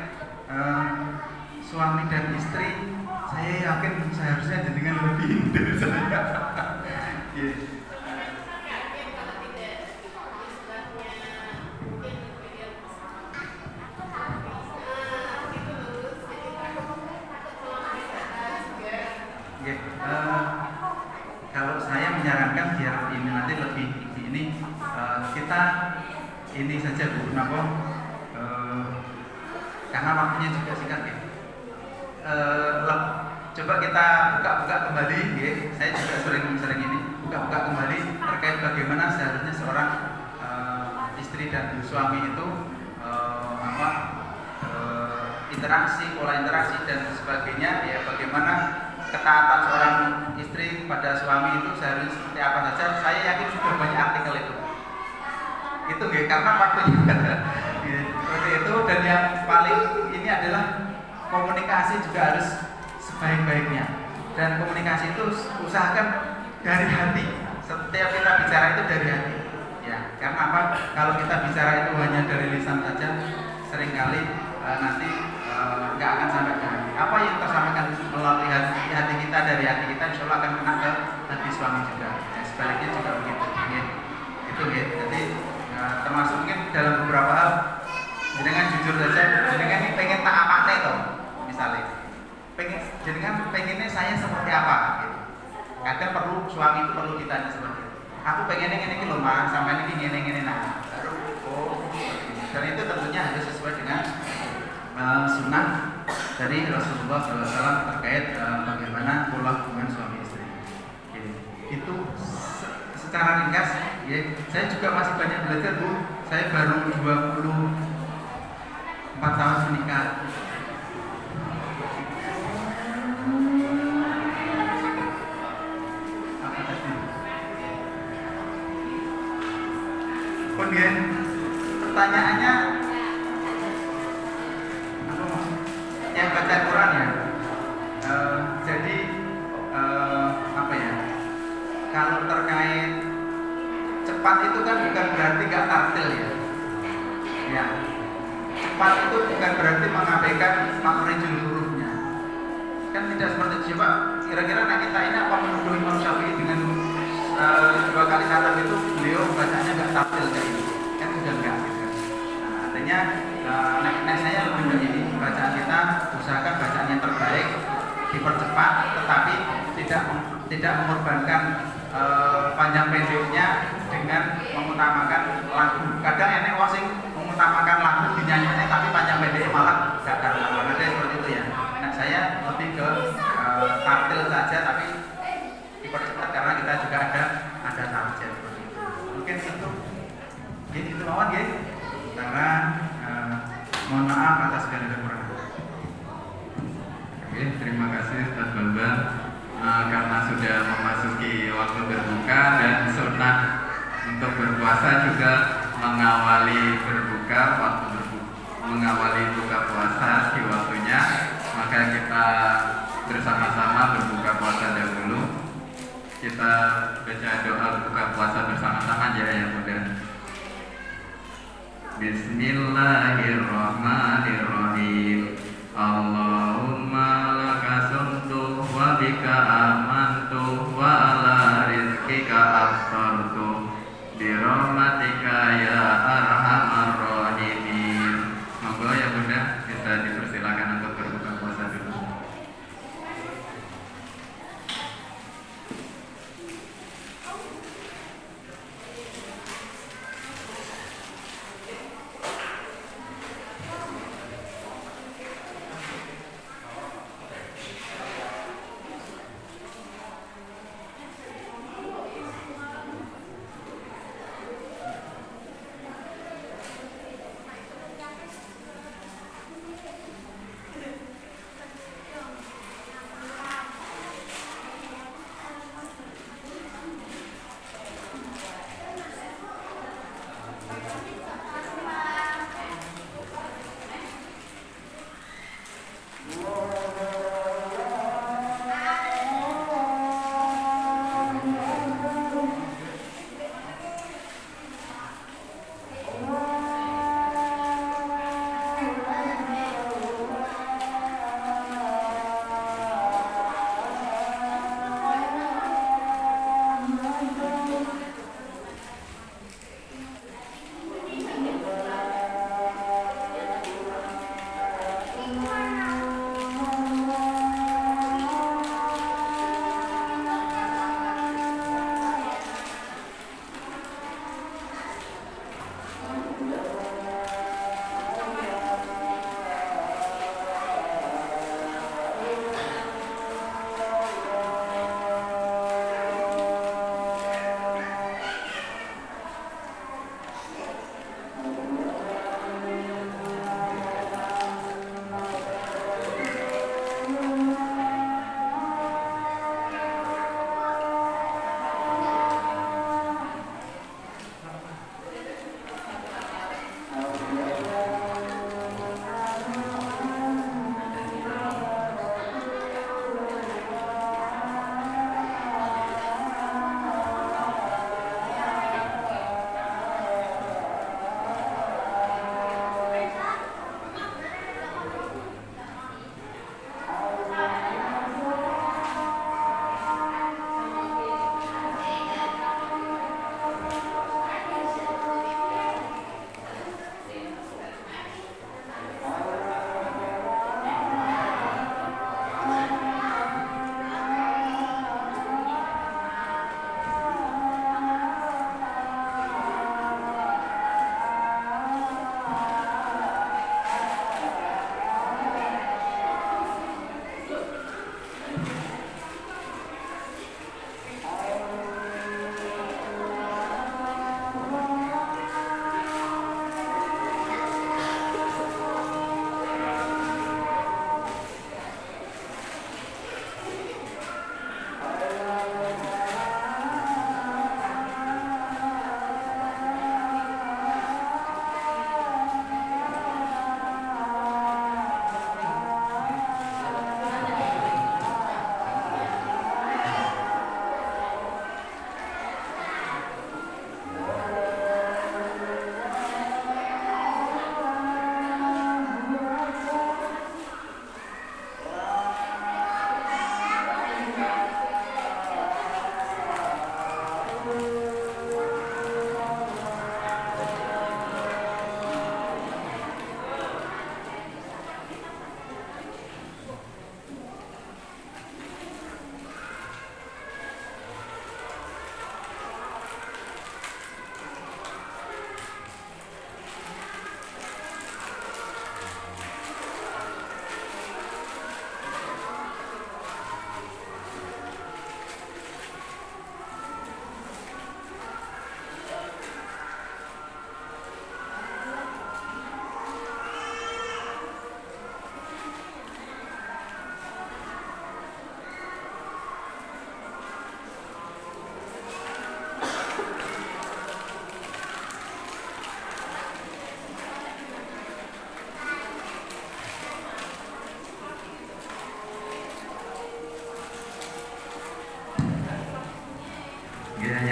suami dan istri, saya yakin seharusnya jenengan lebih dari saya. Kalau saya menyarankan biar ini nanti lebih ini kita ini saja Bu Napa, karena waktunya juga singkat ya. Coba kita buka-buka kembali ya. Saya juga sering ini buka-buka kembali terkait bagaimana seharusnya seorang istri dan suami itu interaksi, pola interaksi dan sebagainya ya, bagaimana ketaatan seorang istri pada suami itu seharusnya seperti apa saja. Saya yakin sudah banyak artikel itu ya, karena waktunya seperti itu. Dan yang paling ini adalah komunikasi juga harus sebaik-baiknya, dan komunikasi itu usahakan dari hati. Setiap kita bicara itu dari hati ya, karena apa, kalau kita bicara itu hanya dari lisan saja seringkali nanti nggak akan sampai ke hati. Apa yang tersampaikan melalui hati kita, dari hati pengennya saya seperti apa gitu. Kadang suami itu perlu ditanya seperti itu. Aku pengennya ini loh mas, sampai ini nah baru dan itu tentunya harus sesuai dengan sunnah dari Rasulullah SAW terkait bagaimana pola hubungan suami istri. Itu secara ringkas, ya, saya juga masih banyak belajar Bu. Saya baru 24 tahun menikah. Apa tadi? Kemudian pertanyaannya apa mas? Yang baca Quran ya. Jadi apa ya? Kalau terkait cepat itu kan bukan berarti gak tartil ya. Ya. Cepat itu bukan berarti mengabaikan makrijul hurufnya. Kan tidak seperti itu. Coba kira-kira kita ini apa menuduh Imam Syafi'i dengan 2 kali khatam itu beliau bacanya gak tartil kayak ini. Kan sudah enggak gitu. Nah, artinya saya lebih begini, bacaan kita usahakan bacaan yang terbaik, dipercepat tetapi tidak mengorbankan panjang pendeknya dengan mengutamakan lagu. Kadang enek wong sing mengutamakan lagu dinyanyinya tapi panjang pendeknya malah gak karuan. Ada seperti itu ya. Nah, saya lebih ke tartil saja tapi dipercepat karena kita juga ada target seperti itu. Mungkin itu. Jadi itu mawon nggih. Karena mohon maaf atas segala kekurangan. Oke, terima kasih Ustaz Bambang. Karena sudah memasuki waktu berbuka dan sunnah untuk berpuasa juga mengawali berbuka, mengawali buka puasa di waktunya, maka kita bersama-sama berbuka puasa dahulu. Kita baca doa buka puasa bersama-sama ya yang mudah. Bismillahirrahmanirrahim. Allahumma laka sumtu wa bika amantu wa ala rizkika aftartu bi rahmatika ya arhamar rahimin. Monggo ya Bunda, kita dipersilakan untuk berbuka puasa dulu.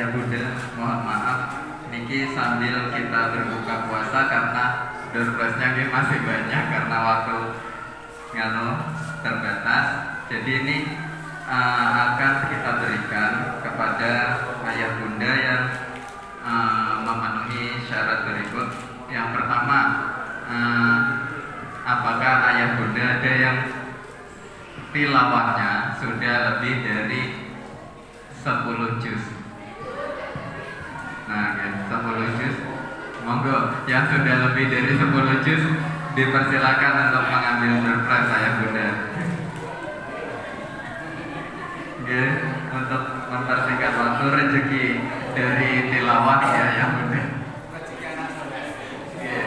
ayah bunda, mohon maaf niki sambil kita berbuka puasa karena door-prize-nya ini masih banyak karena waktu terbatas. Jadi ini akan kita berikan kepada ayah bunda yang memenuhi syarat berikut. Yang pertama, apakah ayah bunda ada yang tilawahnya sudah lebih dari 10 juz? Nah, 10 juz. Monggo, yang sudah lebih dari 10 juz dipersilakan untuk mengambil door-prize ayah bunda. Oke, untuk mempersingkat waktu, rezeki dari tilawah ya ayah bunda. Oke.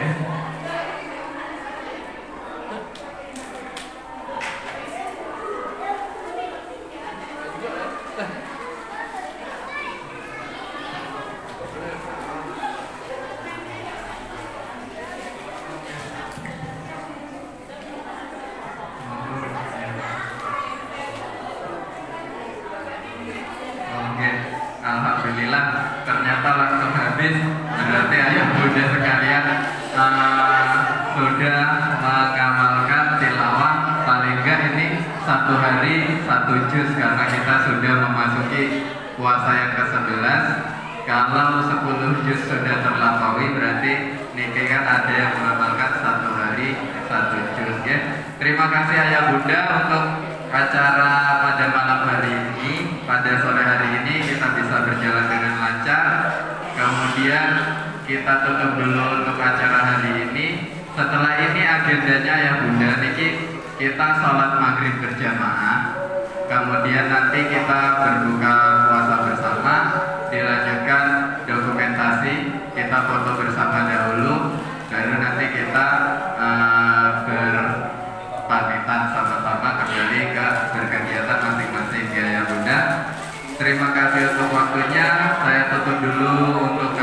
Oke, alhamdulillah ternyata langsung habis. Berarti ayah bunda sekalian sudah mengamalkan tilawah paling enggak ini 1 hari 1 juz karena kita sudah memasuki puasa yang ke-11. Kalau 10 juz sudah terlampaui berarti niki kan ada yang mengamalkan 1 hari 1 juz ya. Terima kasih ayah bunda untuk acara pada malam hari ini. Pada sore hari ini kita bisa berjalan dengan lancar. Kemudian kita tutup dulu untuk acara hari ini. Setelah ini agendanya ya bunda niki kita sholat maghrib berjamaah. Kemudian nanti kita berbuka puasa bersama. Dilanjutkan dokumentasi, kita foto bersama dahulu. Baru nanti kita berpamitan sama-sama kembali ke berkegiatan masing-masing ya bunda. Terima kasih untuk waktunya. Saya tutup dulu untuk